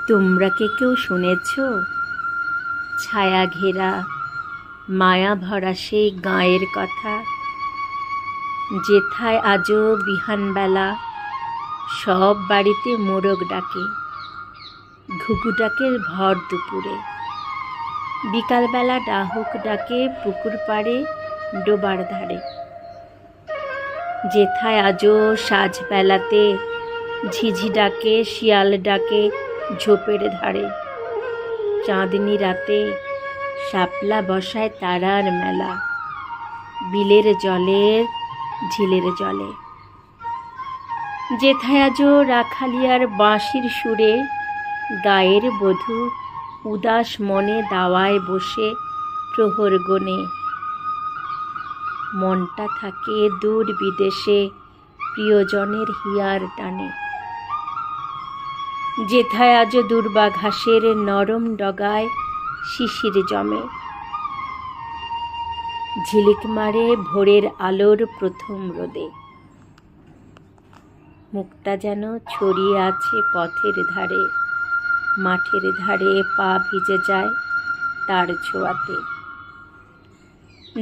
তোমরা কি কেউ শুনেছ ছায়া ঘেরা মায়া ভরা সেই গাঁয়ের কথা, যেথায় আজও বিহানবেলা সব বাড়িতে মোরগ ডাকে, ঘুঘু ডাকে ভর দুপুরে, বিকালবেলা ডাহুক ডাকে পুকুর পাড়ে ডোবার ধারে, যেথায় আজও সাজবেলাতে ঝিঝি ডাকে শিয়াল ডাকে ঝোপের ধারে, চাঁদনি রাতে শাপলা বসায় তারার মেলা বিলের জলের ঝিলের জলে, যেথায় আজও রাখালিয়ার বাঁশির সুরে গায়ের বধূ উদাস মনে দাওয়ায় বসে প্রহর গোনে, মনটা থাকে দূর বিদেশে প্রিয়জনের হিয়ার টানে, যেথায় আজও দূর্বা ঘাসের নরম ডগায় শিশির জমে, ঝিলিক মারে ভোরের আলোর প্রথম রোদে, মুক্তা যেন ছড়িয়ে আছে পথের ধারে, মাঠের ধারে পা ভিজে যায় তার ছোঁয়াতে,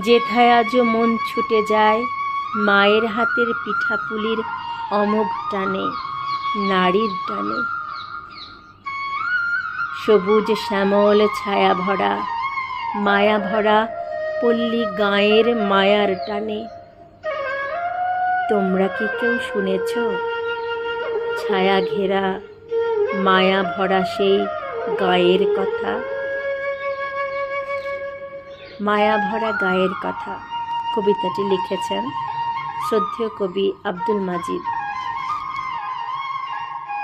যেথায় আজও মন ছুটে যায় মায়ের হাতের পিঠাপুলির অমোঘ টানে, নারীর টানে, সবুজ শ্যামল ছায়া ভরা মায়া ভরা পল্লী গাঁয়ের মায়ার টানে। তোমরা কি কেউ শুনেছ ছায়া ঘেরা মায়া ভরা সেই গাঁয়ের কথা? মায়া ভরা গাঁয়ের কথা কবিতাটি লিখেছেন শ্রদ্ধেয় কবি আব্দুল মাজিদ।